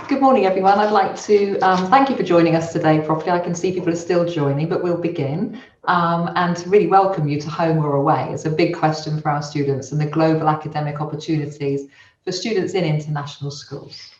Good morning, everyone. I'd like to thank you for joining us today properly. I can see people are still joining, but we'll begin. And to really welcome you to Home or Away. It's a big question for our students and the global academic opportunities for students in international schools.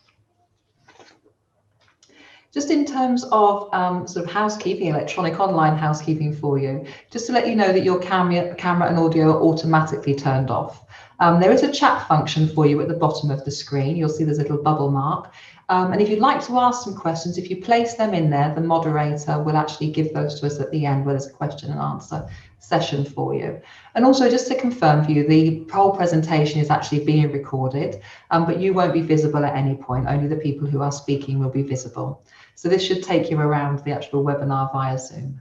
Just in terms of sort of housekeeping, electronic online housekeeping for you, just to let you know that your camera and audio are automatically turned off. There is a chat function for you at the bottom of the screen. You'll see there's a little bubble mark. And if you'd like to ask some questions, if you place them in there, the moderator will actually give those to us at the end where there's a question and answer session for you. And also just to confirm for you, the whole presentation is actually being recorded, but you won't be visible at any point. Only the people who are speaking will be visible. So this should take you around the actual webinar via Zoom.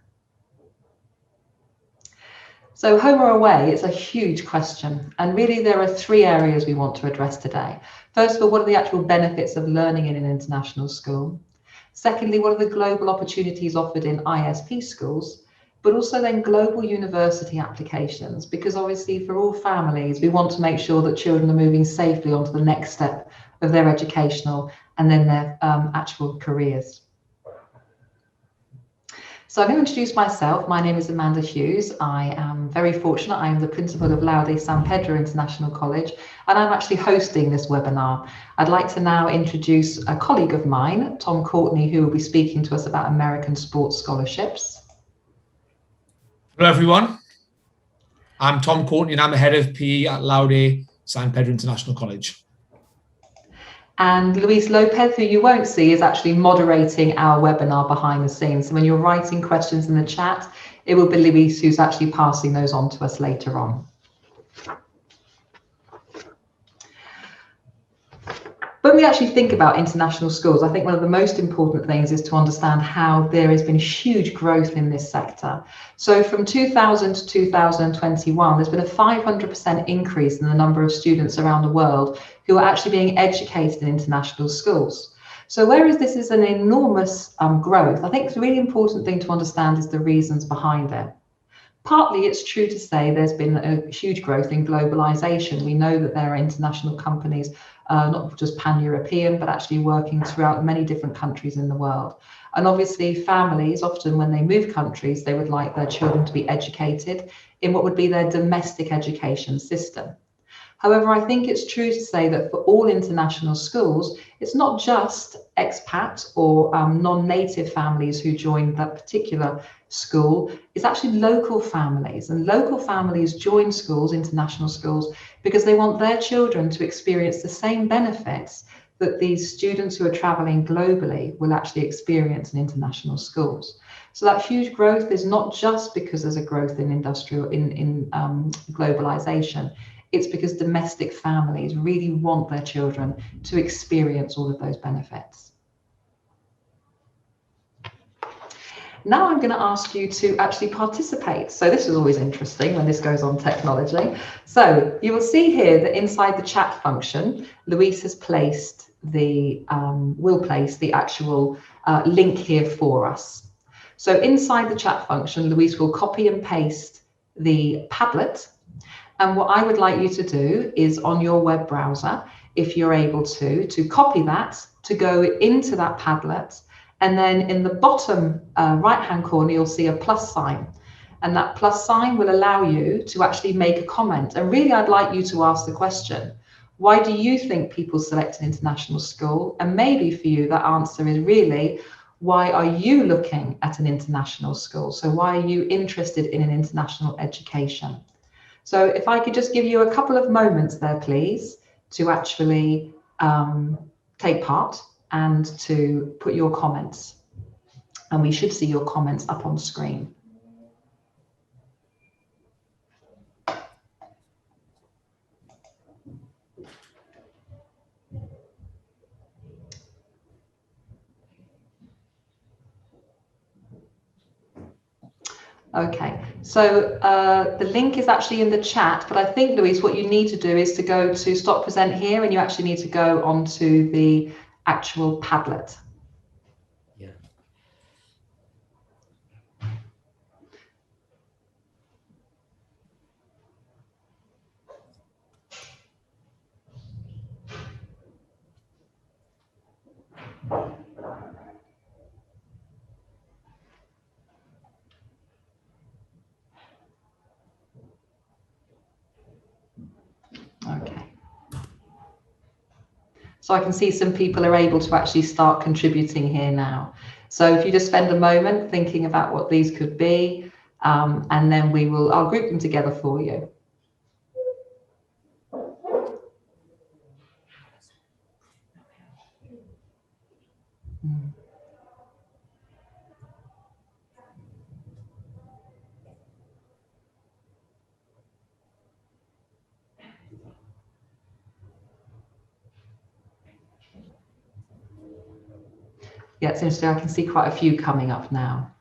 So home or away, it's a huge question. And really there are three areas we want to address today. First of all, what are the actual benefits of learning in an international school? Secondly, what are the global opportunities offered in ISP schools? But also then global university applications, because obviously for all families, we want to make sure that children are moving safely onto the next step of their educational and then their actual careers. So I'm going to introduce myself. My name is Amanda Hughes. I am very fortunate. I am the principal of Laude San Pedro International College, and I'm actually hosting this webinar. I'd like to now introduce a colleague of mine, Tom Courtney, who will be speaking to us about American sports scholarships. Hello, everyone. I'm Tom Courtney, and I'm the head of PE at Laude San Pedro International College. And Luis Lopez, who you won't see, is actually moderating our webinar behind the scenes. So when you're writing questions in the chat, it will be Luis who's actually passing those on to us later on. When we actually think about international schools, I think one of the most important things is to understand how there has been huge growth in this sector. So from 2000 to 2021, there's been a 500% increase in the number of students around the world who are actually being educated in international schools. So whereas this is an enormous growth, I think the really important thing to understand is the reasons behind it. Partly it's true to say there's been a huge growth in globalization. We know that there are international companies, not just pan-European, but actually working throughout many different countries in the world. And obviously families, often when they move countries, they would like their children to be educated in what would be their domestic education system. However, I think it's true to say that for all international schools, it's not just expats or non-native families who join that particular school, it's actually local families. And local families join schools, international schools, because they want their children to experience the same benefits that these students who are traveling globally will actually experience in international schools. So that huge growth is not just because there's a growth in globalization. It's because domestic families really want their children to experience all of those benefits. Now I'm going to ask you to actually participate. So this is always interesting when this goes on technology. So you will see here that inside the chat function, Luis has placed will place the actual link here for us. So inside the chat function, Luis will copy and paste the Padlet. And what I would like you to do is on your web browser, if you're able to copy that, to go into that Padlet. And then in the bottom right-hand corner, you'll see a plus sign. And that plus sign will allow you to actually make a comment. And really, I'd like you to ask the question, why do you think people select an international school? And maybe for you, that answer is really, why are you looking at an international school? So why are you interested in an international education? So if I could just give you a couple of moments there, please, to actually take part and to put your comments. And we should see your comments up on screen. Okay, so the link is actually in the chat, but I think, Luis, what you need to do is to go to Stop Present Here, and you actually need to go onto the actual Padlet. Yeah. So I can see some people are able to actually start contributing here now. So if you just spend a moment thinking about what these could be, and then I'll group them together for you. Yeah, it's interesting. I can see quite a few coming up now.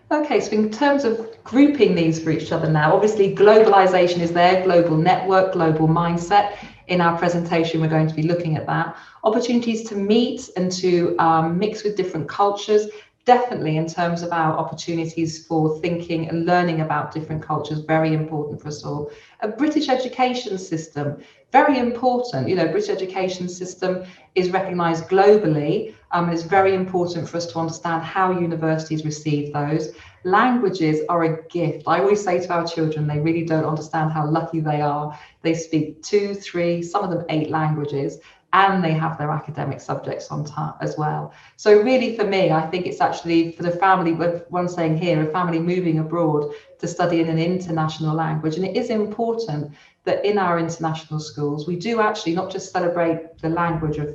Okay, so in terms of grouping these for each other now, obviously globalization is there, global network, global mindset. In our presentation, we're going to be looking at that. Opportunities to meet and to mix with different cultures, definitely in terms of our opportunities for thinking and learning about different cultures, very important for us all. A British education system, very important. You know, British education system is recognised globally. It's very important for us to understand how universities receive those. Languages are a gift. I always say to our children, they really don't understand how lucky they are. They speak 2, 3, some of them 8 languages, and they have their academic subjects on top as well. So really for me, I think it's actually for the family, one saying here, a family moving abroad to study in an international language. And it is important that in our international schools, we do actually not just celebrate the language of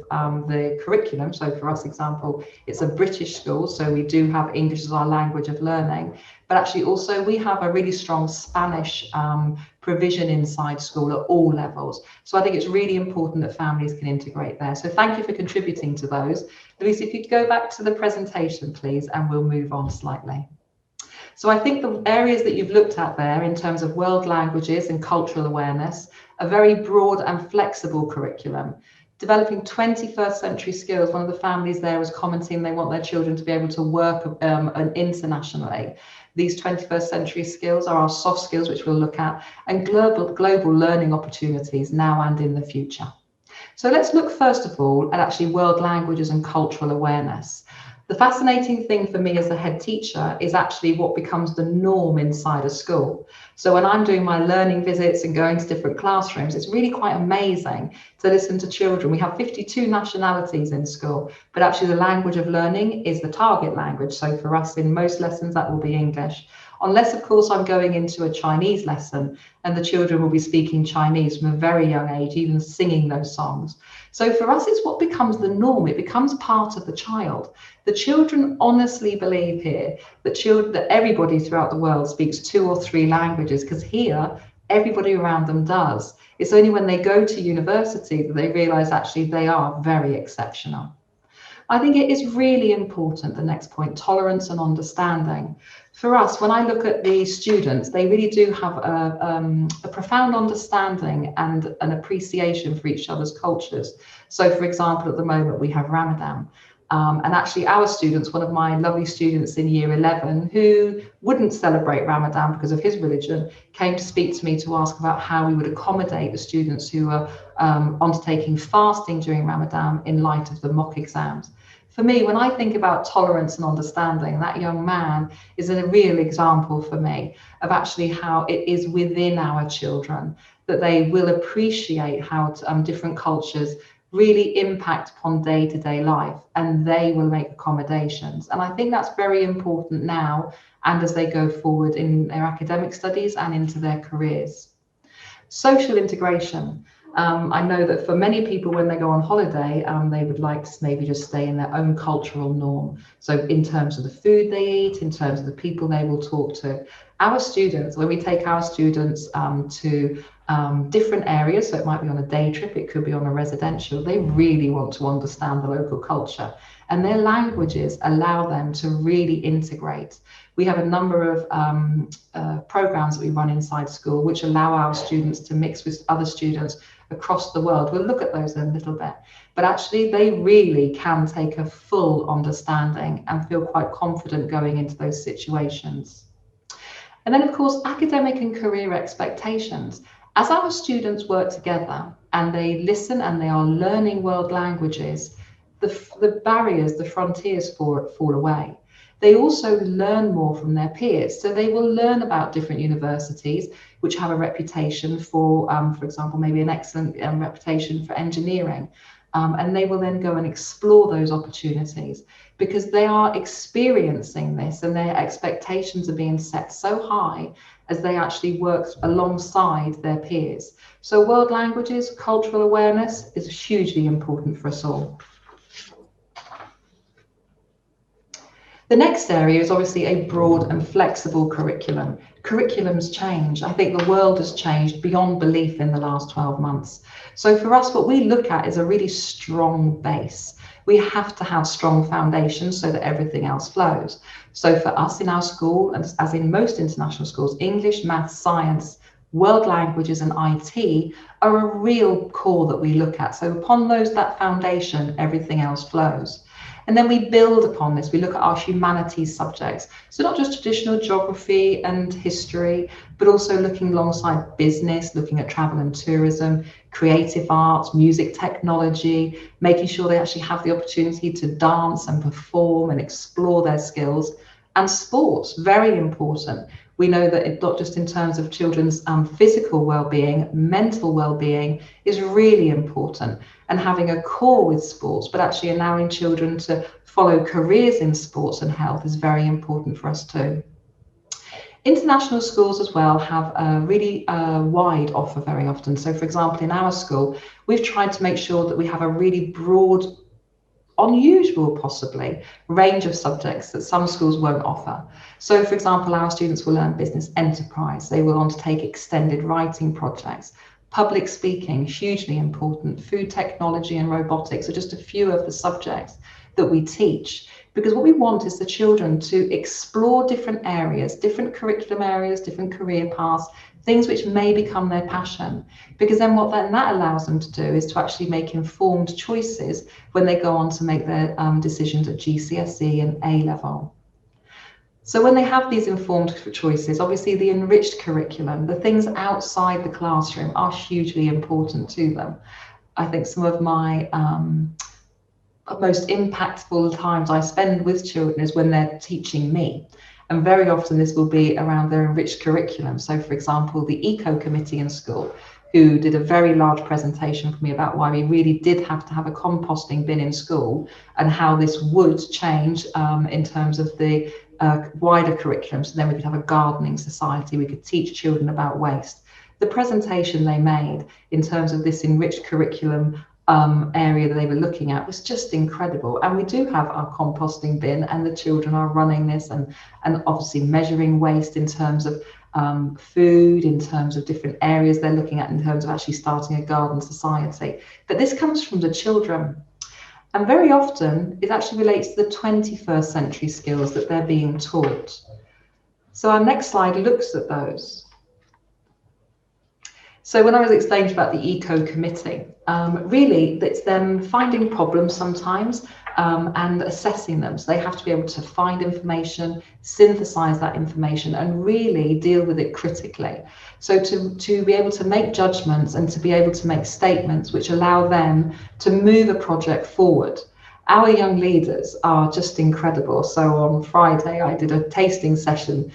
the curriculum. So for us, example, it's a British school, so we do have English as our language of learning, but actually also we have a really strong Spanish provision inside school at all levels. So I think it's really important that families can integrate there. So thank you for contributing to those. Louise, if you could go back to the presentation, please, and we'll move on slightly. So I think the areas that you've looked at there in terms of world languages and cultural awareness, a very broad and flexible curriculum. Developing 21st century skills, one of the families there was commenting they want their children to be able to work internationally. These 21st century skills are our soft skills, which we'll look at, and global learning opportunities now and in the future. So let's look first of all at actually world languages and cultural awareness. The fascinating thing for me as a head teacher is actually what becomes the norm inside a school. So when I'm doing my learning visits and going to different classrooms, it's really quite amazing to listen to children. We have 52 nationalities in school, but actually the language of learning is the target language. So for us in most lessons, that will be English. Unless, of course, I'm going into a Chinese lesson and the children will be speaking Chinese from a very young age, even singing those songs. So for us, it's what becomes the norm. It becomes part of the child. The children honestly believe here that everybody throughout the world speaks 2 or 3 languages, because here, everybody around them does. It's only when they go to university that they realize actually they are very exceptional. I think it is really important, the next point, tolerance and understanding. For us, when I look at the students, they really do have a profound understanding and an appreciation for each other's cultures. So for example, at the moment we have Ramadan. And actually our students, one of my lovely students in year 11 who wouldn't celebrate Ramadan because of his religion, came to speak to me to ask about how we would accommodate the students who are undertaking fasting during Ramadan in light of the mock exams. For me, when I think about tolerance and understanding, that young man is a real example for me of actually how it is within our children that they will appreciate how different cultures really impact upon day-to-day life, and they will make accommodations. And I think that's very important now and as they go forward in their academic studies and into their careers. Social integration. I know that for many people, when they go on holiday, they would like to maybe just stay in their own cultural norm. So in terms of the food they eat, in terms of the people they will talk to. Our students, when we take our students to different areas, so it might be on a day trip, it could be on a residential, they really want to understand the local culture. And their languages allow them to really integrate. We have a number of programs that we run inside school which allow our students to mix with other students across the world. We'll look at those in a little bit, but actually they really can take a full understanding and feel quite confident going into those situations. And then of course, academic and career expectations. As our students work together and they listen and they are learning world languages, the barriers, the frontiers fall away. They also learn more from their peers. So they will learn about different universities which have a reputation for example, maybe an excellent reputation for engineering. And they will then go and explore those opportunities because they are experiencing this and their expectations are being set so high as they actually work alongside their peers. So world languages, cultural awareness is hugely important for us all. The next area is obviously a broad and flexible curriculum. Curriculums change. I think the world has changed beyond belief in the last 12 months. So for us, what we look at is a really strong base. We have to have strong foundations so that everything else flows. So for us in our school, and as in most international schools, English, maths, science, world languages and IT are a real core that we look at. So upon that foundation, everything else flows. And then we build upon this. We look at our humanities subjects. So not just traditional geography and history, but also looking alongside business, looking at travel and tourism, creative arts, music technology, making sure they actually have the opportunity to dance and perform and explore their skills. And sports, very important. We know that it, not just in terms of children's physical well-being, mental well-being is really important, and having a core with sports, but actually allowing children to follow careers in sports and health is very important for us too. International schools as well have a really wide offer very often. So for example, in our school, we've tried to make sure that we have a really broad, unusual possibly, range of subjects that some schools won't offer. So for example, our students will learn business enterprise, they will undertake extended writing projects, public speaking, hugely important, food technology and robotics are just a few of the subjects that we teach, because what we want is the children to explore different areas, different curriculum areas, different career paths, things which may become their passion, because then what that allows them to do is to actually make informed choices when they go on to make their decisions at GCSE and A level. So when they have these informed choices, obviously the enriched curriculum, the things outside the classroom are hugely important to them. I think some of my most impactful times I spend with children is when they're teaching me. And very often this will be around their enriched curriculum. So for example, the eco committee in school, who did a very large presentation for me about why we really did have to have a composting bin in school and how this would change in terms of the wider curriculum. So then we could have a gardening society, we could teach children about waste. The presentation they made in terms of this enriched curriculum area that they were looking at was just incredible. And we do have our composting bin, and the children are running this and obviously measuring waste in terms of food, in terms of different areas they're looking at, in terms of actually starting a garden society. But this comes from the children. And very often it actually relates to the 21st century skills that they're being taught. So our next slide looks at those. So when I was explaining about the eco committee, really it's them finding problems sometimes and assessing them. So they have to be able to find information, synthesize that information and really deal with it critically. So to be able to make judgments and to be able to make statements which allow them to move a project forward. Our young leaders are just incredible. So on Friday, I did a tasting session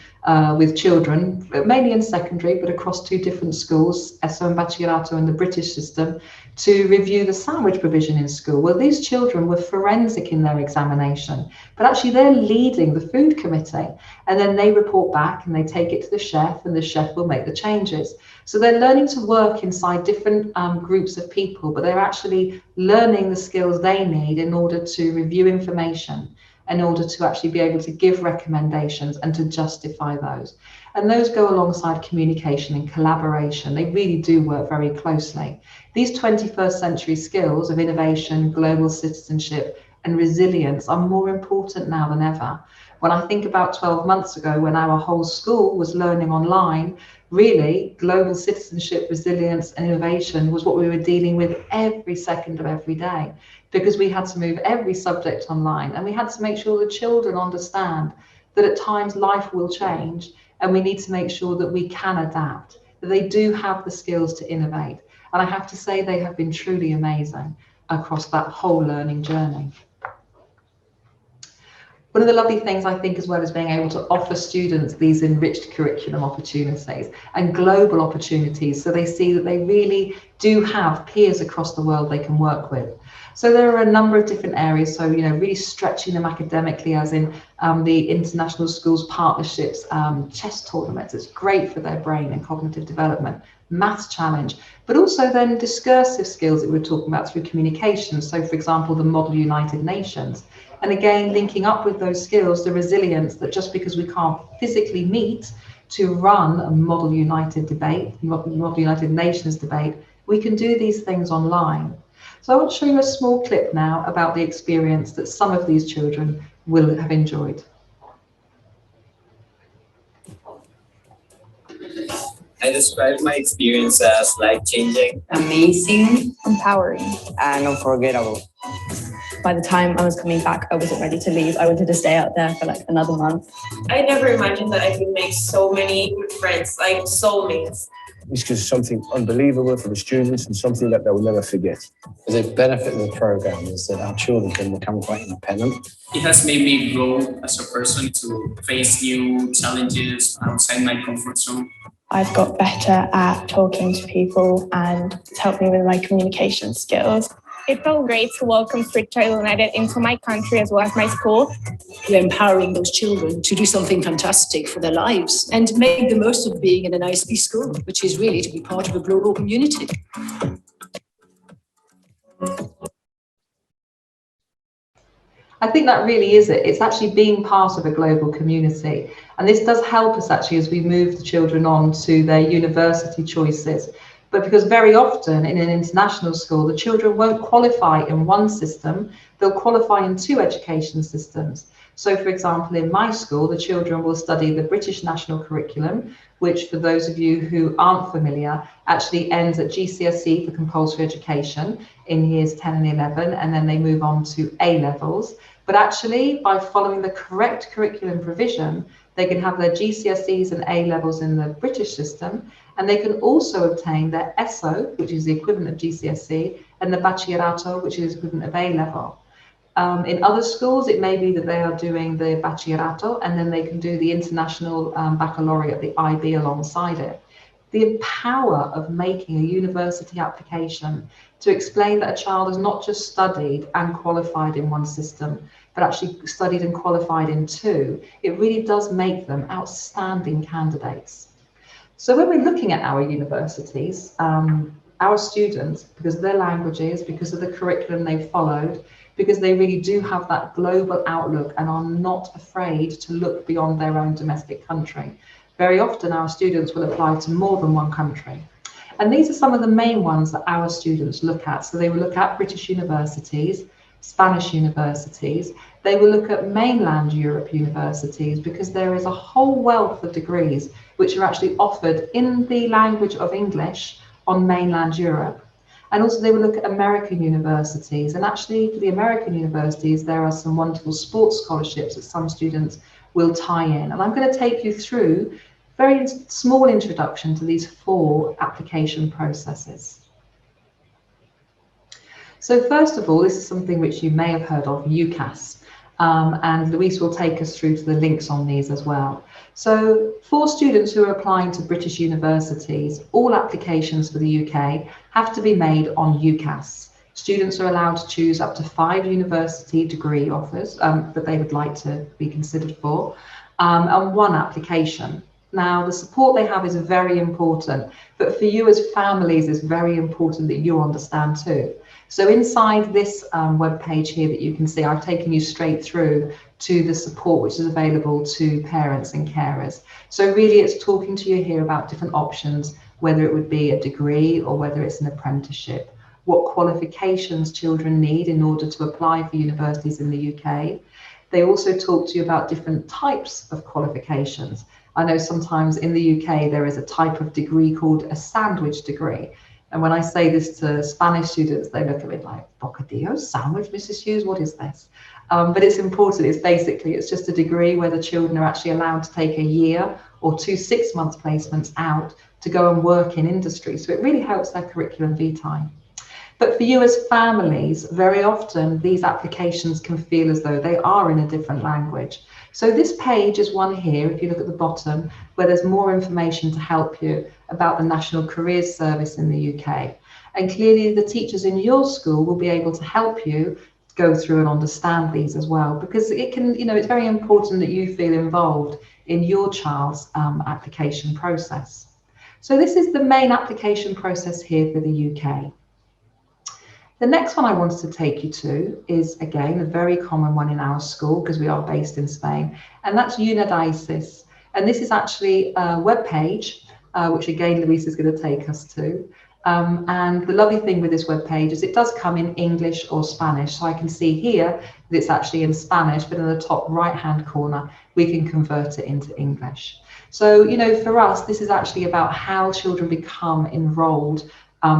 with children, mainly in secondary, but across 2 different schools, ESO and Bachillerato and the British system, to review the sandwich provision in school. Well, these children were forensic in their examination, but actually they're leading the food committee. And then they report back and they take it to the chef, and the chef will make the changes. So they're learning to work inside different groups of people, but they're actually learning the skills they need in order to review information, in order to actually be able to give recommendations and to justify those. And those go alongside communication and collaboration. They really do work very closely. These 21st century skills of innovation, global citizenship, and resilience are more important now than ever. When I think about 12 months ago, when our whole school was learning online, really global citizenship, resilience, and innovation was what we were dealing with every second of every day, because we had to move every subject online, and we had to make sure the children understand that at times life will change and we need to make sure that we can adapt. that they do have the skills to innovate. And I have to say they have been truly amazing across that whole learning journey. One of the lovely things I think as well is being able to offer students these enriched curriculum opportunities and global opportunities, so they see that they really do have peers across the world they can work with. So there are a number of different areas, so really stretching them academically, as in the international schools partnerships, chess tournaments. It's great for their brain and cognitive development. Maths challenge, but also then discursive skills that we were talking about through communication. So for example, the Model United Nations. And again, linking up with those skills, the resilience that just because we can't physically meet to run a Model United debate, Model United Nations debate, we can do these things online. So I want to show you a small clip now about the experience that some of these children will have enjoyed. I describe my experience as life-changing, amazing, empowering, and unforgettable. By the time I was coming back, I wasn't ready to leave. I wanted to stay out there for like another month. I never imagined that I could make so many good friends, like soulmates. It's just something unbelievable for the students and something that they will never forget. The benefit of the program is that our children can become quite independent. It has made me grow as a person to face new challenges outside my comfort zone. I've got better at talking to people and it's helped me with my communication skills. It felt great to welcome Free Child United into my country as well as my school. We're empowering those children to do something fantastic for their lives and make the most of being in an ISB school, which is really to be part of a global community. I think that really is it. It's actually being part of a global community. And this does help us actually as we move the children on to their university choices. But because very often in an international school, the children won't qualify in one system, they'll qualify in two education systems. So for example, in my school, the children will study the British National Curriculum, which for those of you who aren't familiar, actually ends at GCSE for compulsory education in years 10 and 11, and then they move on to A levels. But actually, by following the correct curriculum provision, they can have their GCSEs and A levels in the British system, and they can also obtain their ESO, which is the equivalent of GCSE, and the Bachillerato, which is equivalent of A level. In other schools, it may be that they are doing the Bachillerato, and then they can do the International Baccalaureate, the IB, alongside it. The power of making a university application to explain that a child has not just studied and qualified in one system, but actually studied and qualified in two, it really does make them outstanding candidates. So when we're looking at our universities, our students, because of their languages, because of the curriculum they've followed, because they really do have that global outlook and are not afraid to look beyond their own domestic country. Very often our students will apply to more than one country. And these are some of the main ones that our students look at. So they will look at British universities, Spanish universities. They will look at mainland Europe universities because there is a whole wealth of degrees which are actually offered in the language of English on mainland Europe. And also they will look at American universities. And actually for the American universities, there are some wonderful sports scholarships that some students will tie in. And I'm going to take you through a very small introduction to these four application processes. So first of all, this is something which you may have heard of, UCAS. And Louise will take us through to the links on these as well. So for students who are applying to British universities, all applications for the UK have to be made on UCAS. Students are allowed to choose up to 5 university degree offers that they would like to be considered for, and 1 application. Now, the support they have is very important, but for you as families, it's very important that you understand too. So inside this web page here that you can see, I've taken you straight through to the support which is available to parents and carers. So really it's talking to you here about different options, whether it would be a degree or whether it's an apprenticeship, what qualifications children need in order to apply for universities in the UK. They also talk to you about different types of qualifications. I know sometimes in the UK there is a type of degree called a sandwich degree. And when I say this to Spanish students, they look at me like, bocadillo, sandwich, Mrs. Hughes, what is this? But it's important. It's just a degree where the children are actually allowed to take a year or 2 6-month placements out to go and work in industry. So it really helps their curriculum vitae. But for you as families, very often these applications can feel as though they are in a different language. So this page is one here, if you look at the bottom, where there's more information to help you about the National Careers Service in the UK. And clearly the teachers in your school will be able to help you go through and understand these as well, because it can, you know, it's very important that you feel involved in your child's application process. So this is the main application process here for the UK. The next one I wanted to take you to is, again, a very common one in our school because we are based in Spain, and that's UNIDICIS. And this is actually a web page, which again, Louise is going to take us to. And the lovely thing with this web page is it does come in English or Spanish. So I can see here that it's actually in Spanish, but in the top right-hand corner, we can convert it into English. So, you know, for us, this is actually about how children become enrolled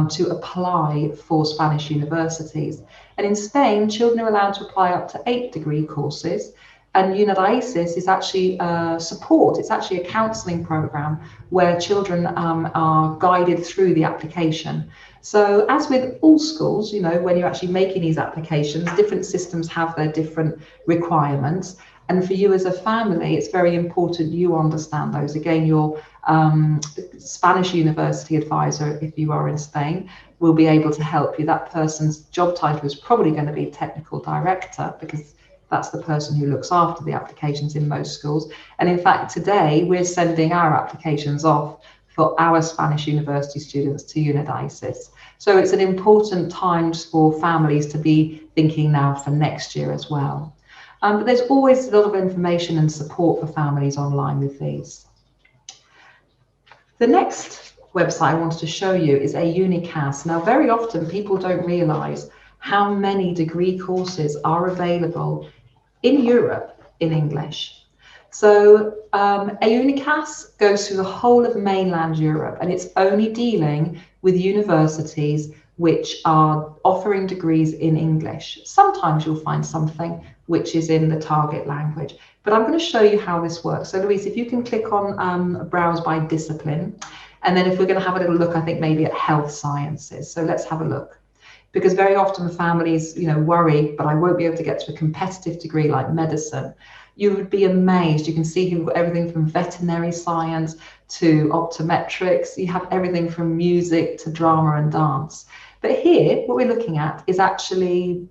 to apply for Spanish universities. And in Spain, children are allowed to apply up to 8 degree courses. And UNIDICIS is actually support. It's actually a counselling program where children are guided through the application. So as with all schools, you know, when you're actually making these applications, different systems have their different requirements. And for you as a family, it's very important you understand those. Again, your Spanish university advisor, if you are in Spain, will be able to help you. That person's job title is probably going to be technical director, because that's the person who looks after the applications in most schools. And in fact, today we're sending our applications off for our Spanish university students to UNIDICIS. So it's an important time for families to be thinking now for next year as well. But there's always a lot of information and support for families online with these. The next website I wanted to show you is a UNICAS. Now, very often people don't realise how many degree courses are available in Europe in English. So a UNICAS goes through the whole of mainland Europe, and it's only dealing with universities which are offering degrees in English. Sometimes you'll find something which is in the target language, but I'm going to show you how this works. So Louise, if you can click on browse by discipline, and then if we're going to have a little look, I think maybe at health sciences. So let's have a look. Because very often families, you know, worry, but I won't be able to get to a competitive degree like medicine. You would be amazed. You can see here we've got everything from veterinary science to optometrics. You have everything from music to drama and dance. But here, what we're looking at is actually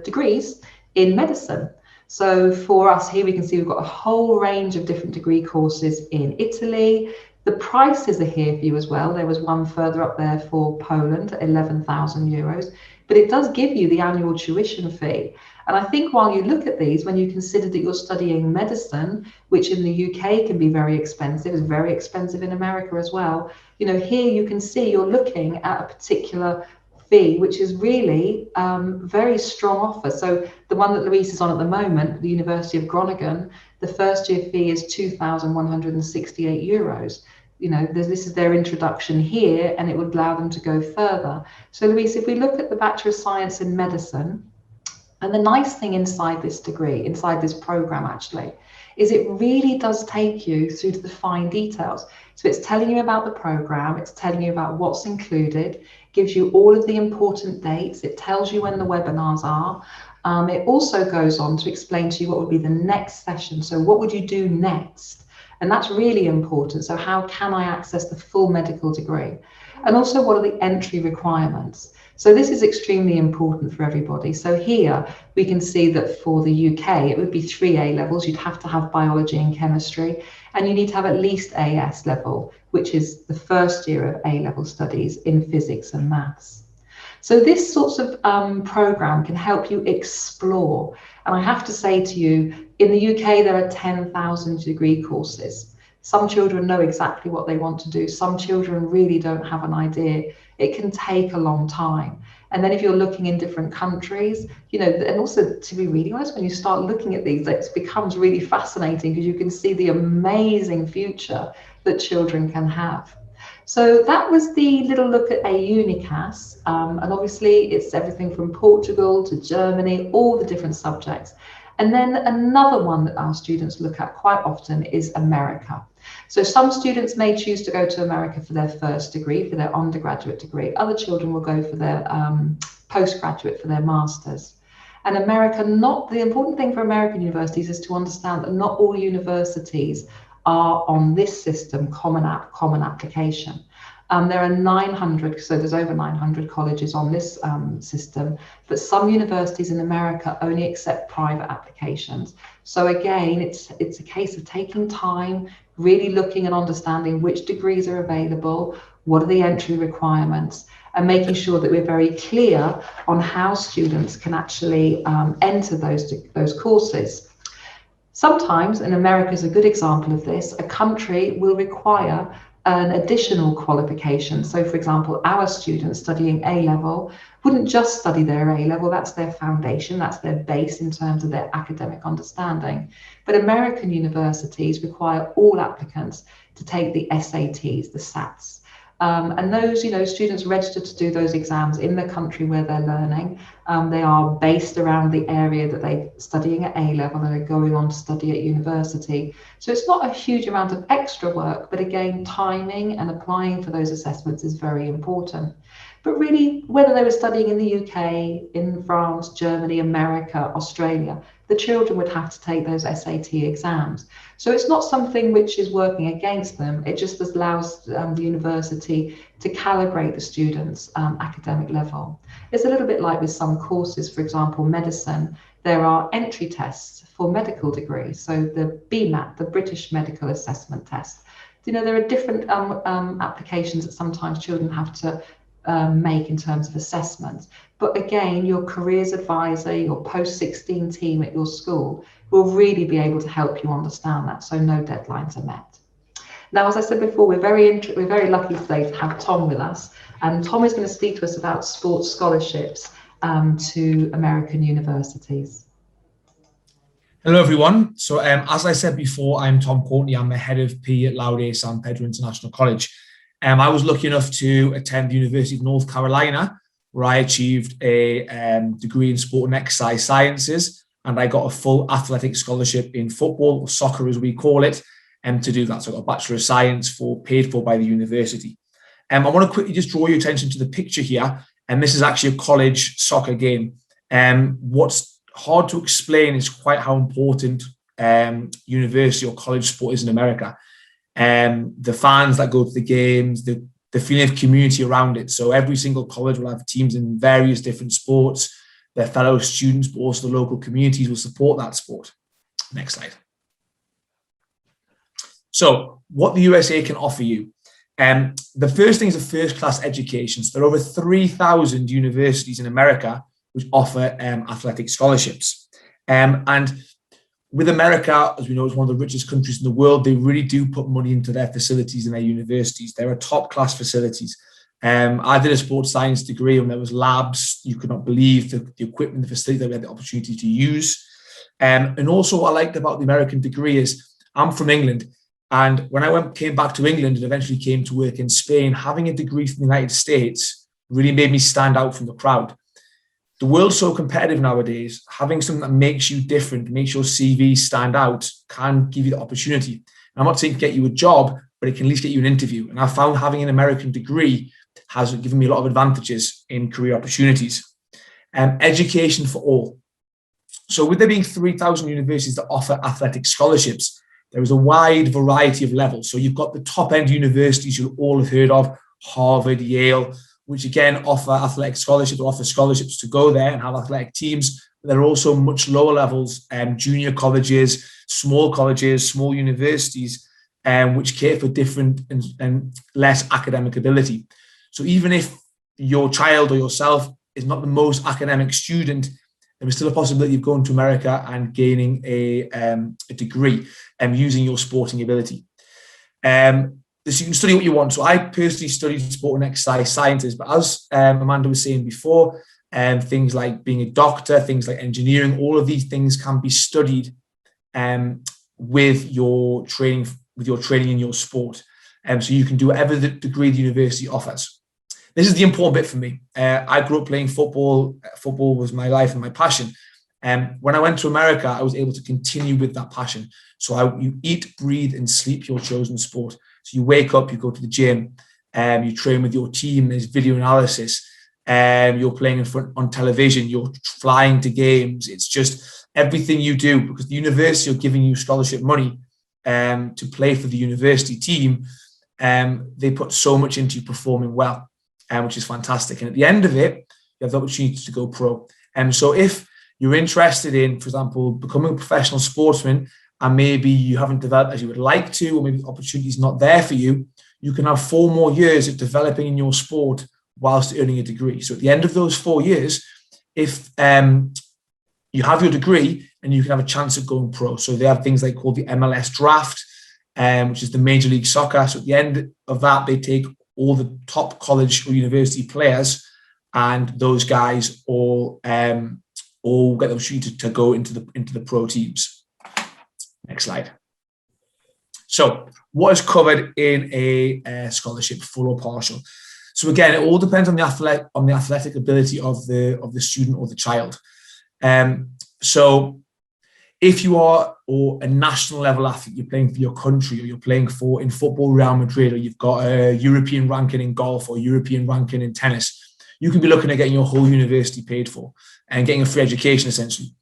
degrees in medicine. So for us here, we can see we've got a whole range of different degree courses in Italy. The prices are here for you as well. There was one further up there for Poland at 11,000 euros, but it does give you the annual tuition fee. And I think while you look at these, when you consider that you're studying medicine, which in the UK can be very expensive, is very expensive in America as well, you know, here you can see you're looking at a particular fee, which is really very strong offer. So the one that Louise is on at the moment, the University of Groningen, the first year fee is 2,168 euros. You know, this is their introduction here, and it would allow them to go further. So Louise, if we look at the Bachelor of Science in Medicine, and the nice thing inside this degree, inside this program actually, is it really does take you through to the fine details. So it's telling you about the program, it's telling you about what's included, gives you all of the important dates, it tells you when the webinars are. It also goes on to explain to you what would be the next session. So what would you do next? And that's really important. So how can I access the full medical degree? And also, what are the entry requirements? So this is extremely important for everybody. So here we can see that for the UK, it would be 3 A levels. You'd have to have biology and chemistry, and you need to have at least AS level, which is the first year of A level studies in physics and maths. So this sort of program can help you explore. And I have to say to you, in the UK, there are 10,000 degree courses. Some children know exactly what they want to do. Some children really don't have an idea. It can take a long time. And then if you're looking in different countries, you know, and also to be really honest, when you start looking at these, it becomes really fascinating because you can see the amazing future that children can have. So that was the little look at a UNICAS, and obviously it's everything from Portugal to Germany, all the different subjects. And then another one that our students look at quite often is America. So some students may choose to go to America for their first degree, for their undergraduate degree. Other children will go for their postgraduate, for their master's. And the important thing for American universities is to understand that not all universities are on this system, common application. There are 900, so there's over 900 colleges on this system, but some universities in America only accept private applications. So again, it's a case of taking time, really looking and understanding which degrees are available, what are the entry requirements, and making sure that we're very clear on how students can actually enter those courses. Sometimes, and America is a good example of this, a country will require an additional qualification. So for example, our students studying A-level wouldn't just study their A-level, that's their foundation, that's their base in terms of their academic understanding. But American universities require all applicants to take the SATs, the SATs. And those, students register to do those exams in the country where they're learning. They are based around the area that they're studying at A-level and are going on to study at university. So it's not a huge amount of extra work, but again, timing and applying for those assessments is very important. But really, whether they were studying in the UK, in France, Germany, America, Australia, the children would have to take those SAT exams. So it's not something which is working against them. It just allows the university to calibrate the students' academic level. It's a little bit like with some courses, for example, medicine. There are entry tests for medical degrees. So the BMAT, the British Medical Assessment Test. There are different applications that sometimes children have to make in terms of assessments. But again, your careers advisor, your post-16 team at your school will really be able to help you understand that, so no deadlines are met. Now, as I said before, we're very lucky today to have Tom with us, and Tom is going to speak to us about sports scholarships to American universities. Hello, everyone. So as I said before, I'm Tom Courtney. I'm the head of PE at Laude San Pedro International College. I was lucky enough to attend the University of North Carolina, where I achieved a degree in sport and exercise sciences, and I got a full athletic scholarship in football, or soccer as we call it, to do that. So I got a Bachelor of Science paid for by the university. I want to quickly just draw your attention to the picture here, and this is actually a college soccer game. What's hard to explain is quite how important university or college sport is in America. The fans that go to the games, the feeling of community around it. So every single college will have teams in various different sports. Their fellow students, but also the local communities will support that sport. Next slide. So what the USA can offer you. The first thing is a first-class education. So there are over 3,000 universities in America which offer athletic scholarships. And with America, as we know, is one of the richest countries in the world. They really do put money into their facilities and their universities. They're top-class facilities. I did a sports science degree, and there was labs. You could not believe the equipment, the facility that we had the opportunity to use. And also what I liked about the American degree is I'm from England. And when I came back to England and eventually came to work in Spain, having a degree from the United States really made me stand out from the crowd. The world's so competitive nowadays. Having something that makes you different, makes your CV stand out, can give you the opportunity. And I'm not saying to get you a job, but it can at least get you an interview. And I found having an American degree has given me a lot of advantages in career opportunities. Education for all. So with there being 3,000 universities that offer athletic scholarships, there is a wide variety of levels. So you've got the top end universities you'll all have heard of, Harvard, Yale, which again offer athletic scholarships, or offer scholarships to go there and have athletic teams. But there are also much lower levels, junior colleges, small universities, which cater for different and less academic ability. So even if your child or yourself is not the most academic student, there is still a possibility of going to America and gaining a degree and using your sporting ability. So you can study what you want. So I personally studied sport and exercise sciences, but as Amanda was saying before, things like being a doctor, things like engineering, all of these things can be studied with your training in your sport. So you can do whatever the degree the university offers. This is the important bit for me. I grew up playing football. Football was my life and my passion. When I went to America, I was able to continue with that passion. So you eat, breathe, and sleep your chosen sport. So you wake up, you go to the gym, you train with your team, there's video analysis, you're playing in front on television, you're flying to games. It's just everything you do, because the university are giving you scholarship money to play for the university team. They put so much into you performing well, which is fantastic. And at the end of it, you have the opportunity to go pro. So if you're interested in, for example, becoming a professional sportsman, and maybe you haven't developed as you would like to, or maybe the opportunity is not there for you, you can have 4 more years of developing in your sport whilst earning a degree. So at the end of those 4 years, if you have your degree, and you can have a chance of going pro. So they have things like called the MLS draft, which is the Major League Soccer. So at the end of that, they take all the top college or university players, and those guys all get the opportunity to go into the pro teams. Next slide. So what is covered in a scholarship, full or partial? So again, it all depends on the athletic ability of the student or the child. So if you are a national level athlete, you're playing for your country, or you're playing for, in football, Real Madrid, or you've got a European ranking in golf or European ranking in tennis, you can be looking at getting your whole university paid for and getting a free education, essentially.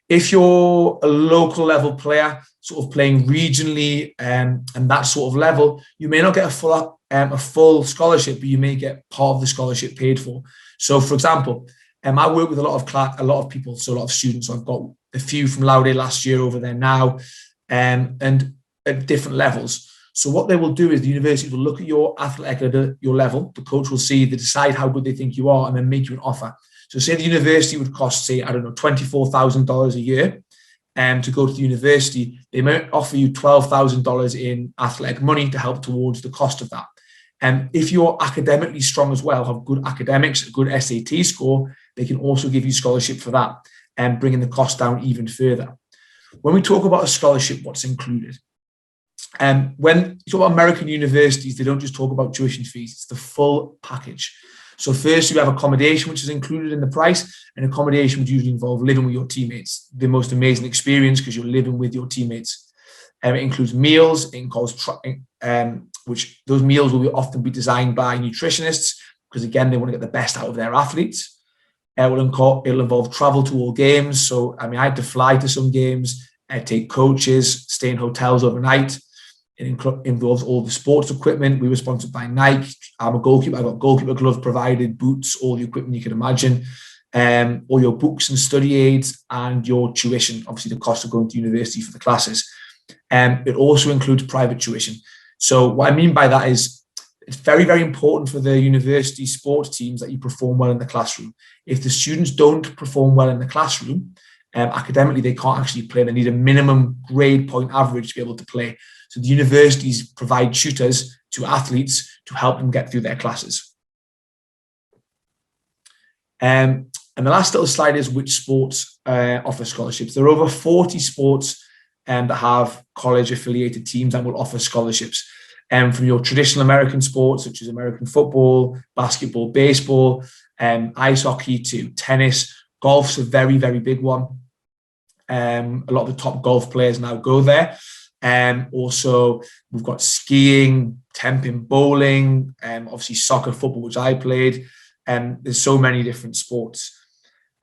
If you're a local level player, sort of playing regionally and that sort of level, you may not get a full scholarship, but you may get part of the scholarship paid for. So, for example, I work with a lot of people, so a lot of students. So I've got a few from Laude last year over there now, and at different levels. So what they will do is the university will look at your athletic, your level. The coach will see, they decide how good they think you are, and then make you an offer. So say the university would cost, say, I don't know, $24,000 a year to go to the university. They might offer you $12,000 in athletic money to help towards the cost of that. And if you're academically strong as well, have good academics, a good SAT score, they can also give you scholarship for that and bringing the cost down even further. When we talk about a scholarship, what's included? When you talk about American universities, they don't just talk about tuition fees, it's the full package. So first you have accommodation, which is included in the price, and accommodation would usually involve living with your teammates. The most amazing experience because you're living with your teammates. It includes meals, it includes which those meals will often be designed by nutritionists because again, they want to get the best out of their athletes. It'll involve travel to all games. So, I had to fly to some games, take coaches, stay in hotels overnight. It involves all the sports equipment. We were sponsored by Nike. I'm a goalkeeper. I got goalkeeper glove provided, boots, all the equipment you can imagine, all your books and study aids, and your tuition, obviously the cost of going to university for the classes. It also includes private tuition. So what I mean by that is it's very, very important for the university sports teams that you perform well in the classroom. If the students don't perform well in the classroom, academically, they can't actually play. They need a minimum grade point average to be able to play. So the universities provide tutors to athletes to help them get through their classes. And the last little slide is which sports offer scholarships. There are over 40 sports that have college-affiliated teams that will offer scholarships. From your traditional American sports, such as American football, basketball, baseball, ice hockey to tennis. Golf's a very, very big one. A lot of the top golf players now go there. Also, we've got skiing, temping, bowling, obviously soccer, football, which I played. There's so many different sports.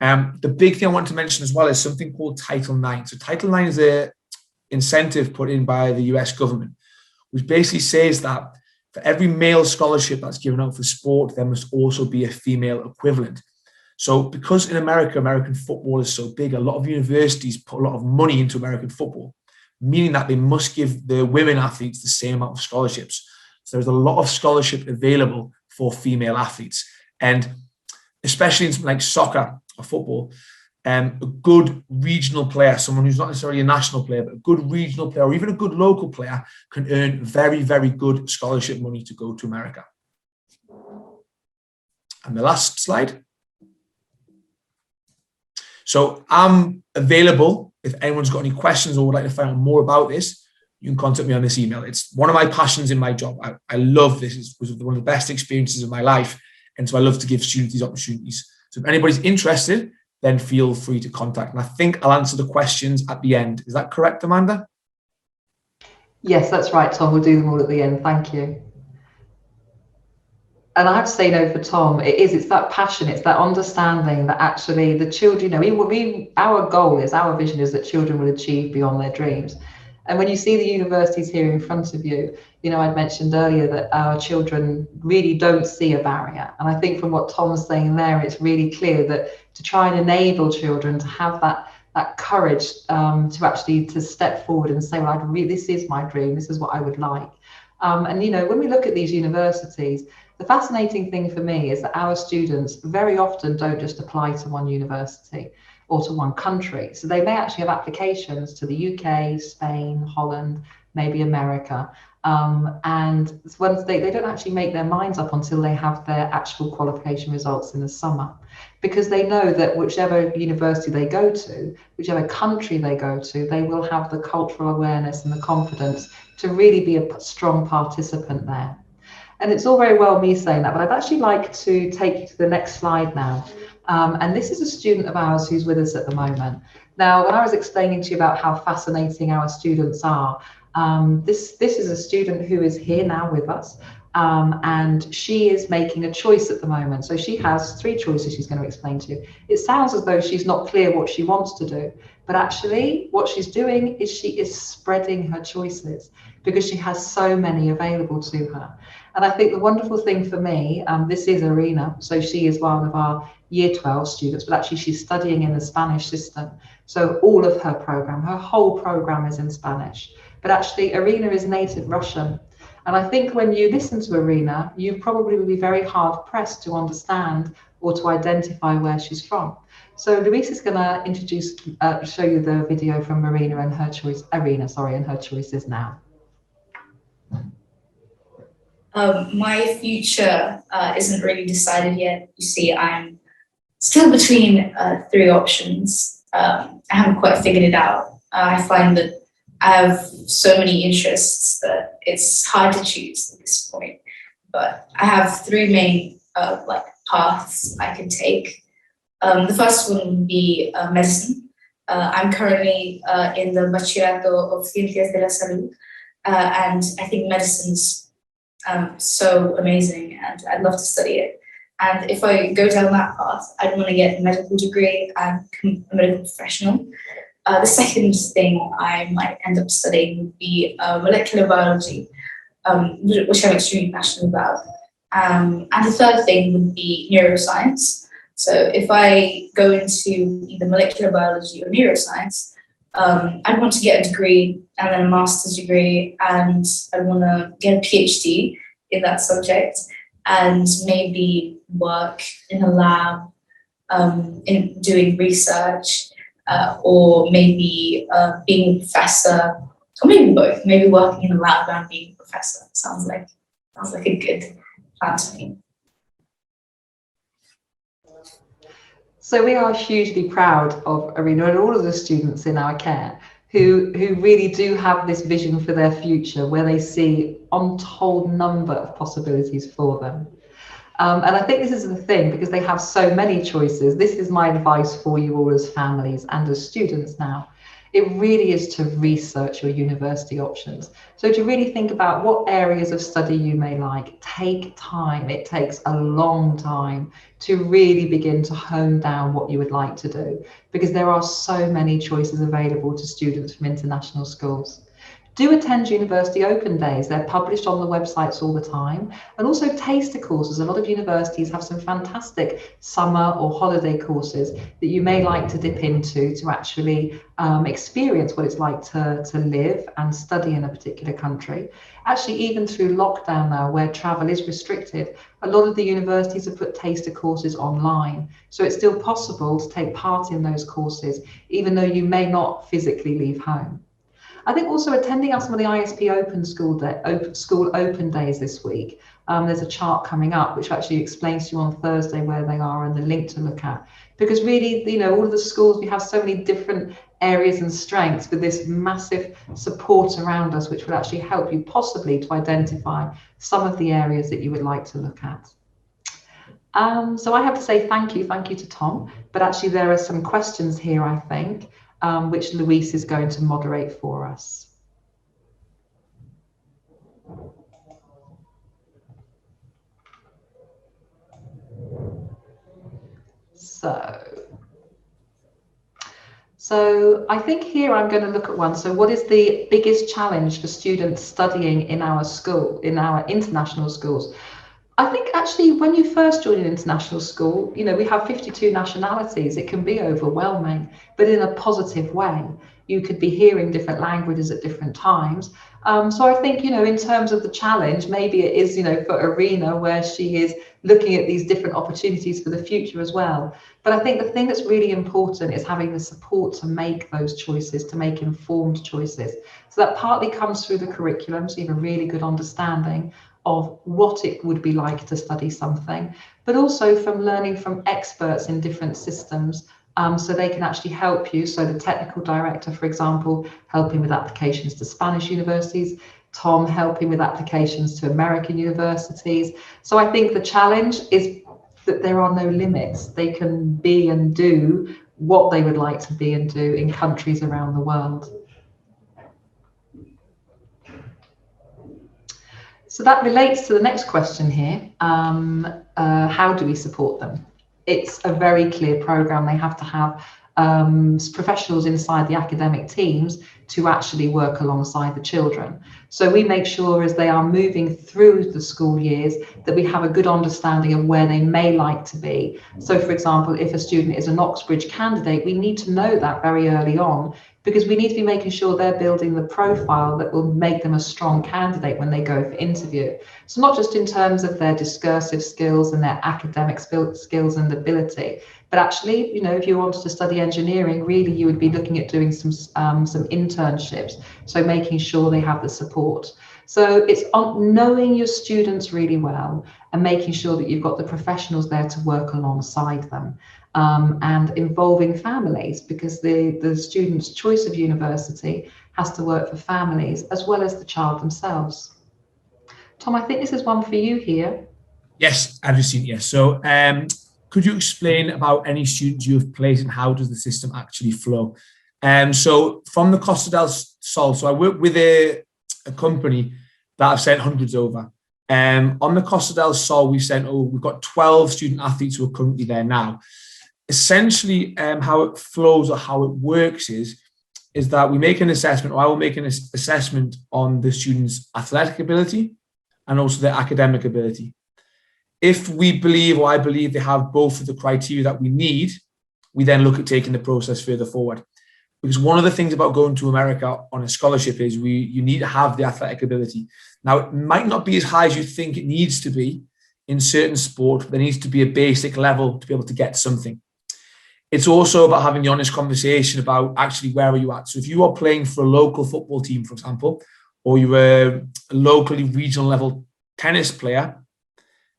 The big thing I want to mention as well is something called Title IX. So Title IX is an incentive put in by the US government, which basically says that for every male scholarship that's given out for sport, there must also be a female equivalent. So because in America, American football is so big, a lot of universities put a lot of money into American football, meaning that they must give the women athletes the same amount of scholarships. So there's a lot of scholarship available for female athletes. And especially in something like soccer or football, a good regional player, someone who's not necessarily a national player, but a good regional player or even a good local player can earn very, very good scholarship money to go to America. And the last slide. So I'm available if anyone's got any questions or would like to find out more about this. You can contact me on this email. It's one of my passions in my job. I love this. It was one of the best experiences of my life. And so I love to give students these opportunities. So if anybody's interested, then feel free to contact. And I think I'll answer the questions at the end. Is that correct, Amanda? Yes, that's right, Tom. We'll do them all at the end. Thank you. And I have to say, no, for Tom, it's that passion, it's that understanding that actually the children, our goal is, our vision is that children will achieve beyond their dreams. And when you see the universities here in front of you, I'd mentioned earlier that our children really don't see a barrier. And I think from what Tom's saying there, it's really clear that to try and enable children to have that courage to actually to step forward and say, well, this is my dream, this is what I would like. And when we look at these universities, the fascinating thing for me is that our students very often don't just apply to one university or to one country. So they may actually have applications to the UK, Spain, Holland, maybe America. And once they don't actually make their minds up until they have their actual qualification results in the summer, because they know that whichever university they go to, whichever country they go to, they will have the cultural awareness and the confidence to really be a strong participant there. And it's all very well me saying that, but I'd actually like to take you to the next slide now. And this is a student of ours who's with us at the moment. Now, when I was explaining to you about how fascinating our students are, this is a student who is here now with us, and she is making a choice at the moment. So she has 3 choices she's going to explain to you. It sounds as though she's not clear what she wants to do, but actually what she's doing is she is spreading her choices because she has so many available to her. And I think the wonderful thing for me, this is Irina, so she is one of our Year 12 students, but actually she's studying in the Spanish system. So all of her program, her whole program is in Spanish. But actually Irina is native Russian. And I think when you listen to Irina, you probably will be very hard pressed to understand or to identify where she's from. So Luis is going to show you the video from Irina and her choices now. My future isn't really decided yet. You see, I'm still between 3 options. I haven't quite figured it out. I find that I have so many interests that it's hard to choose at this point. But I have 3 main paths I can take. The first one would be medicine. I'm currently in the Bachillerato of Ciencias de la Salud, and I think medicine's so amazing, and I'd love to study it. And if I go down that path, I'd want to get a medical degree and become a medical professional. The second thing I might end up studying would be molecular biology, which I'm extremely passionate about. And the third thing would be neuroscience. So if I go into either molecular biology or neuroscience, I'd want to get a degree and then a master's degree, and I want to get a PhD in that subject and maybe work in a lab in doing research, or maybe being a professor, or maybe both. Maybe working in a lab and being a professor. Sounds like a good plan to me. So we are hugely proud of Irina and all of the students in our care who really do have this vision for their future, where they see untold number of possibilities for them. And I think this is the thing, because they have so many choices. This is my advice for you all as families and as students now. It really is to research your university options. So to really think about what areas of study you may like. Take time. It takes a long time to really begin to hone down what you would like to do, because there are so many choices available to students from international schools. Do attend university open days. They're published on the websites all the time. And also taster courses. A lot of universities have some fantastic summer or holiday courses that you may like to dip into to actually experience what it's like to live and study in a particular country. Actually, even through lockdown now, where travel is restricted, a lot of the universities have put taster courses online. So it's still possible to take part in those courses, even though you may not physically leave home. I think also attending some of the ISP school open days this week. There's a chart coming up which actually explains to you on Thursday where they are and the link to look at. Because really, all of the schools, we have so many different areas and strengths with this massive support around us, which will actually help you possibly to identify some of the areas that you would like to look at. So I have to say thank you to Tom, but actually there are some questions here, I think, which Louise is going to moderate for us. So I think here I'm going to look at one. So what is the biggest challenge for students studying in our school, in our international schools? I think actually when you first join an international school, you know, we have 52 nationalities. It can be overwhelming, but in a positive way. You could be hearing different languages at different times. So I think, you know, in terms of the challenge, maybe it is, you know, for Arena where she is looking at these different opportunities for the future as well. But I think the thing that's really important is having the support to make those choices, to make informed choices. So that partly comes through the curriculum, so you have a really good understanding of what it would be like to study something, but also from learning from experts in different systems, so they can actually help you. So the technical director, for example, helping with applications to Spanish universities, Tom helping with applications to American universities. So I think the challenge is that there are no limits. They can be and do what they would like to be and do in countries around the world. So that relates to the next question here. How do we support them? It's a very clear program. They have to have professionals inside the academic teams to actually work alongside the children. So we make sure as they are moving through the school years that we have a good understanding of where they may like to be. So for example, if a student is an Oxbridge candidate, we need to know that very early on, because we need to be making sure they're building the profile that will make them a strong candidate when they go for interview. So not just in terms of their discursive skills and their academic skills and ability, but actually, you know, if you wanted to study engineering, really you would be looking at doing some internships. So making sure they have the support. So it's on knowing your students really well and making sure that you've got the professionals there to work alongside them. And involving families, because the student's choice of university has to work for families as well as the child themselves. Tom, I think this is one for you here. Yes, I've just seen it, yes. So could you explain about any students you have placed and how does the system actually flow? So from the Costa del Sol, so I work with a company that I've sent hundreds over. On the Costa del Sol, we've got 12 student athletes who are currently there now. Essentially, how it flows or how it works is that we make an assessment, or I will make an assessment on the student's athletic ability and also their academic ability. If we believe, or I believe, they have both of the criteria that we need, we then look at taking the process further forward. Because one of the things about going to America on a scholarship is you need to have the athletic ability. Now, it might not be as high as you think it needs to be in certain sport, but there needs to be a basic level to be able to get something. It's also about having the honest conversation about actually where are you at. So if you are playing for a local football team, for example, or you're a locally regional level tennis player,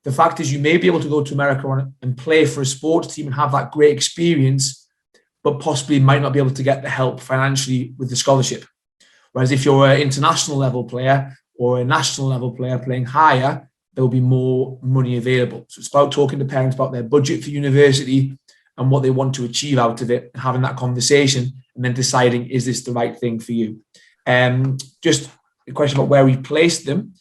the fact is you may be able to go to America and play for a sports team and have that great experience, but possibly might not be able to get the help financially with the scholarship. Whereas if you're an international level player or a national level player playing higher, there will be more money available. So it's about talking to parents about their budget for university and what they want to achieve out of it, and having that conversation and then deciding, is this the right thing for you? Just a question about where we placed them.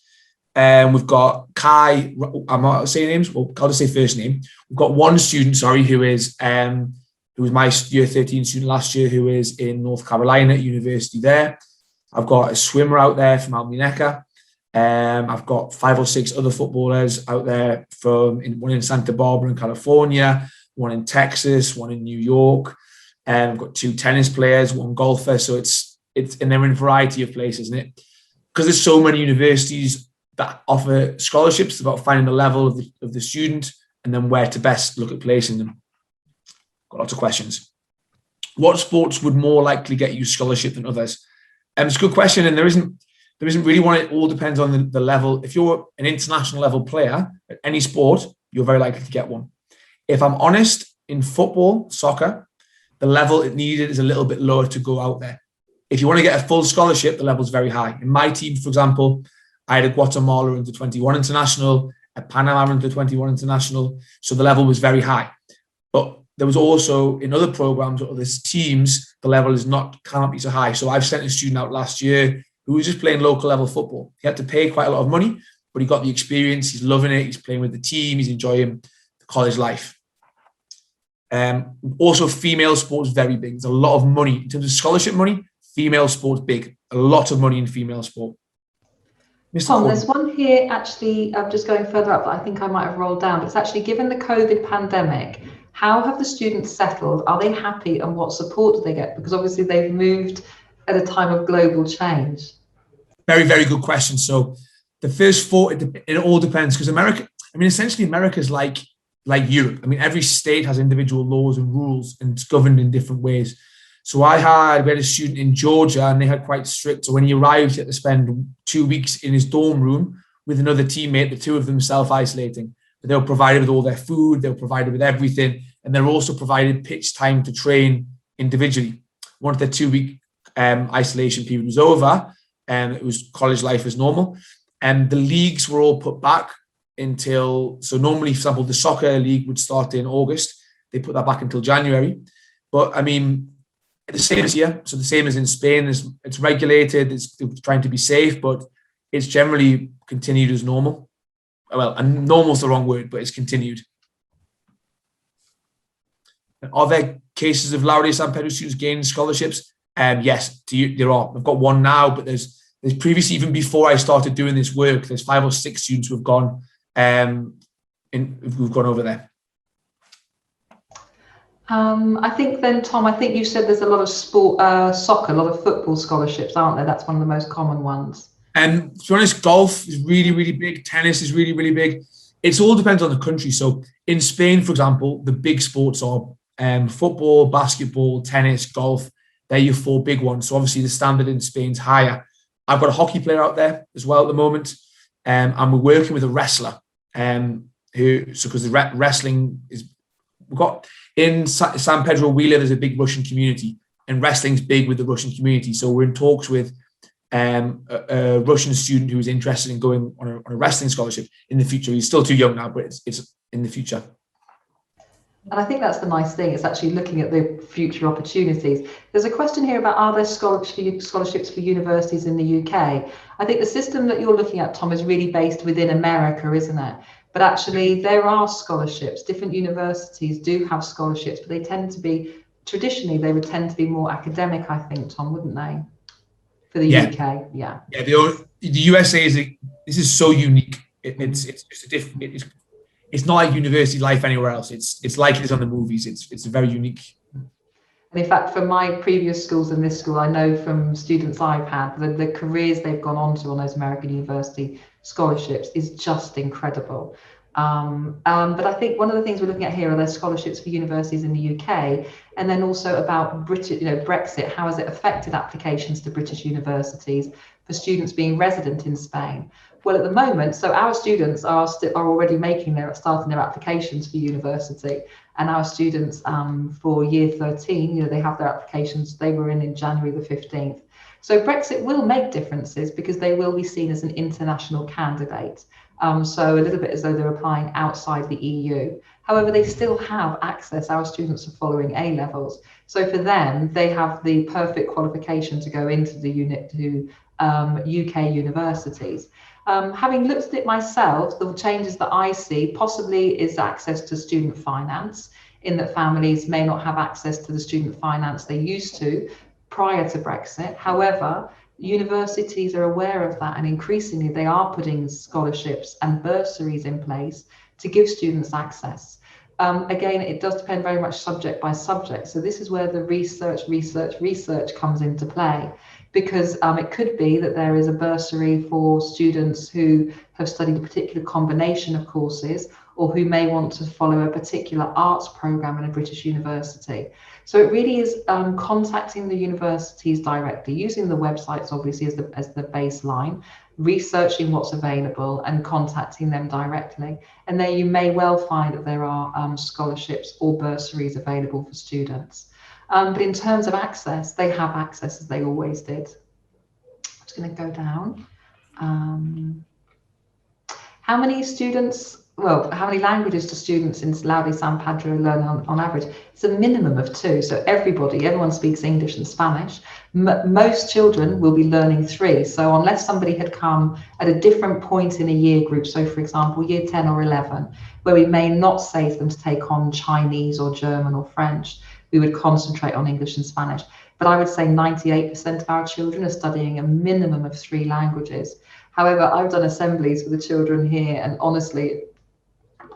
We've got Kai, I'm not saying names, well, I'll just say first name. We've got one student, who is my year 13 student last year, who is in North Carolina at university there. I've got a swimmer out there from Almuneca. I've got 5 or 6 other footballers out there one in Santa Barbara in California, one in Texas, one in New York. I've got 2 tennis players, 1 golfer. So it's and they're in a variety of places, isn't it? Because there's so many universities that offer scholarships. It's about finding the level of the student and then where to best look at placing them. Got lots of questions. What sports would more likely get you scholarship than others? It's a good question, and there isn't really one. It all depends on the level. If you're an international level player at any sport, you're very likely to get one. If I'm honest, in football, soccer, the level it needed is a little bit lower to go out there. If you want to get a full scholarship, the level is very high. In my team, for example, I had a Guatemala under 21 international, a Pan Am Under 21 international, so the level was very high. But there was also in other programs or other teams, the level cannot be so high. So I've sent a student out last year who was just playing local level football. He had to pay quite a lot of money, but he got the experience. He's loving it. He's playing with the team. He's enjoying the college life. Also, female sports very big. There's a lot of money in terms of scholarship money. Female sports big. A lot of money in female sport. Mr. Tom, Gordon. there's one here actually, I'm just going further up, but I think I might have rolled down, but it's actually given the COVID pandemic, how have the students settled? Are they happy and what support do they get? Because obviously they've moved at a time of global change. Very, very good question. So the first four, it all depends because America, essentially America is like Europe. Every state has individual laws and rules and it's governed in different ways. So we had a student in Georgia and they had quite strict. So when he arrived, he had to spend 2 weeks in his dorm room with another teammate, the two of them self-isolating. But they were provided with all their food, they were provided with everything. And they're also provided pitch time to train individually. Once their 2 week isolation period was over, it was college life as normal. And the leagues were all put back so normally, for example, the soccer league would start in August. They put that back until January. But the same as here. So the same as in Spain, it's regulated, it's trying to be safe, but it's generally continued as normal. Well, and normal is the wrong word, but it's continued. Are there cases of Laurier San Pedro students gaining scholarships? Yes, there are. I've got one now, but there's previously, even before I started doing this work, there's 5 or 6 students who've gone over there. I think then, Tom, I think you said there's a lot of soccer, a lot of football scholarships, aren't there? That's one of the most common ones. To be honest, golf is really, really big. Tennis is really, really big. It all depends on the country. So in Spain, for example, the big sports are football, basketball, tennis, golf. They're your 4 big ones. So obviously the standard in Spain's higher. I've got a hockey player out there as well at the moment. And we're working with a wrestler because the wrestling is, we've got in San Pedro Wheeler, there's a big Russian community and wrestling's big with the Russian community. So we're in talks with a Russian student who is interested in going on a wrestling scholarship in the future. He's still too young now, but it's in the future. And I think that's the nice thing. It's actually looking at the future opportunities. There's a question here about, are there scholarships for universities in the UK? I think the system that you're looking at, Tom, is really based within America, isn't it? But actually there are scholarships. Different universities do have scholarships, but they tend to be, traditionally, they would tend to be more academic, I think, Tom, wouldn't they? For the UK, yeah. Yeah, the USA this is so unique. It's just a different. It's not like university life anywhere else. It's like it is on the movies. It's very unique. And in fact, from my previous schools and this school, I know from students I've had, the careers they've gone on to on those American university scholarships is just incredible. But I think one of the things we're looking at here are those scholarships for universities in the UK, and then also about Brexit. How has it affected applications to British universities for students being resident in Spain? Well, at the moment, so our students are already starting their applications for university, and our students for year 13, they have their applications. They were in January the 15th. So Brexit will make differences because they will be seen as an international candidate. So a little bit as though they're applying outside the EU. However, they still have access. Our students are following A levels. So for them, they have the perfect qualification to go into the UK universities. Having looked at it myself, the changes that I see possibly is access to student finance, in that families may not have access to the student finance they used to prior to Brexit. However, universities are aware of that, and increasingly they are putting scholarships and bursaries in place to give students access. Again, it does depend very much subject by subject. So this is where the research comes into play, because it could be that there is a bursary for students who have studied a particular combination of courses, or who may want to follow a particular arts program in a British university. So it really is contacting the universities directly, using the websites obviously as the baseline, researching what's available and contacting them directly. And there you may well find that there are scholarships or bursaries available for students. But in terms of access, they have access as they always did. I'm just going to go down. How many students, well, how many languages do students in Laudi San Pedro learn on average? It's a minimum of 2. So everyone speaks English and Spanish. Most children will be learning 3. So unless somebody had come at a different point in a year group, so for example, year 10 or 11, where we may not say to them to take on Chinese or German or French, we would concentrate on English and Spanish. But I would say 98% of our children are studying a minimum of 3 languages. However, I've done assemblies with the children here, and honestly,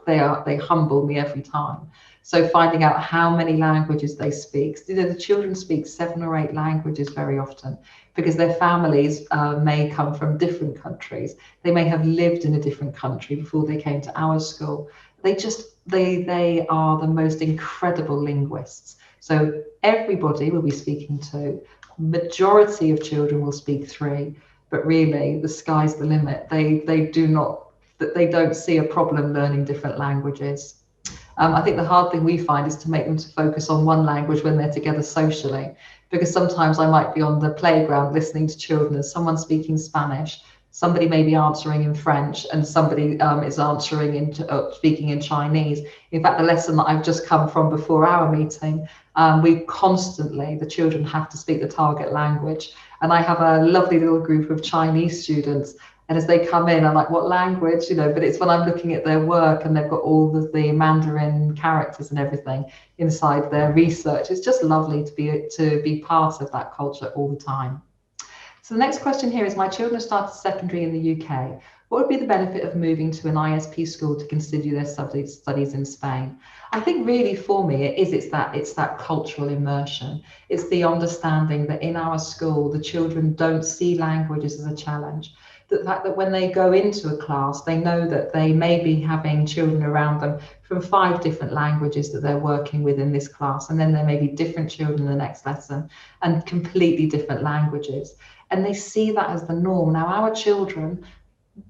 they humble me every time. So finding out how many languages they speak. The children speak 7 or 8 languages very often because their families may come from different countries. They may have lived in a different country before they came to our school. They are the most incredible linguists. So everybody will be speaking 2. Majority of children will speak 3, but really the sky's the limit. They don't see a problem learning different languages. I think the hard thing we find is to make them to focus on one language when they're together socially, because sometimes I might be on the playground listening to children and someone speaking Spanish, somebody may be answering in French, and somebody is answering speaking in Chinese. In fact, the lesson that I've just come from before our meeting, the children have to speak the target language. And I have a lovely little group of Chinese students. And as they come in, I'm like, what language? But it's when I'm looking at their work and they've got all the Mandarin characters and everything inside their research. It's just lovely to be part of that culture all the time. So the next question here is, my children have started secondary in the UK. What would be the benefit of moving to an ISP school to continue their studies in Spain? I think really for me, it's that cultural immersion. It's the understanding that in our school, the children don't see languages as a challenge. The fact that when they go into a class, they know that they may be having children around them from 5 different languages that they're working with in this class. And then there may be different children in the next lesson and completely different languages. And they see that as the norm. Now, our children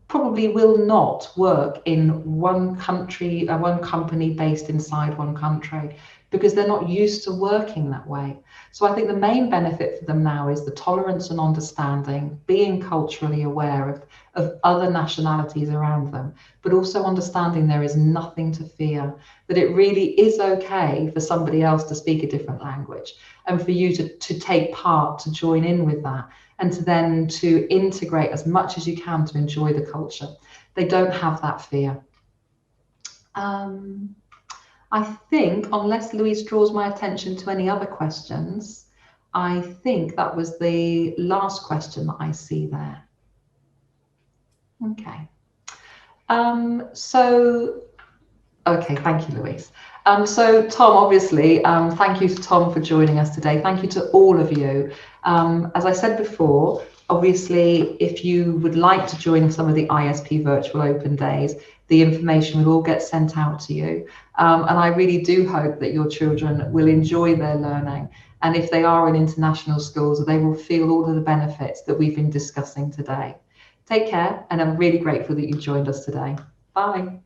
probably will not work in one country, one company based inside one country, because they're not used to working that way. So I think the main benefit for them now is the tolerance and understanding, being culturally aware of other nationalities around them, but also understanding there is nothing to fear, that it really is okay for somebody else to speak a different language and for you to take part, to join in with that, and to integrate as much as you can to enjoy the culture. They don't have that fear. I think, unless Louise draws my attention to any other questions, I think that was the last question that I see there. Okay. Okay, thank you, Louise. So Tom, obviously, thank you to Tom for joining us today. Thank you to all of you. As I said before, obviously, if you would like to join some of the ISP virtual open days, the information will all get sent out to you. And I really do hope that your children will enjoy their learning. And if they are in international schools, they will feel all of the benefits that we've been discussing today. Take care, and I'm really grateful that you joined us today. Bye.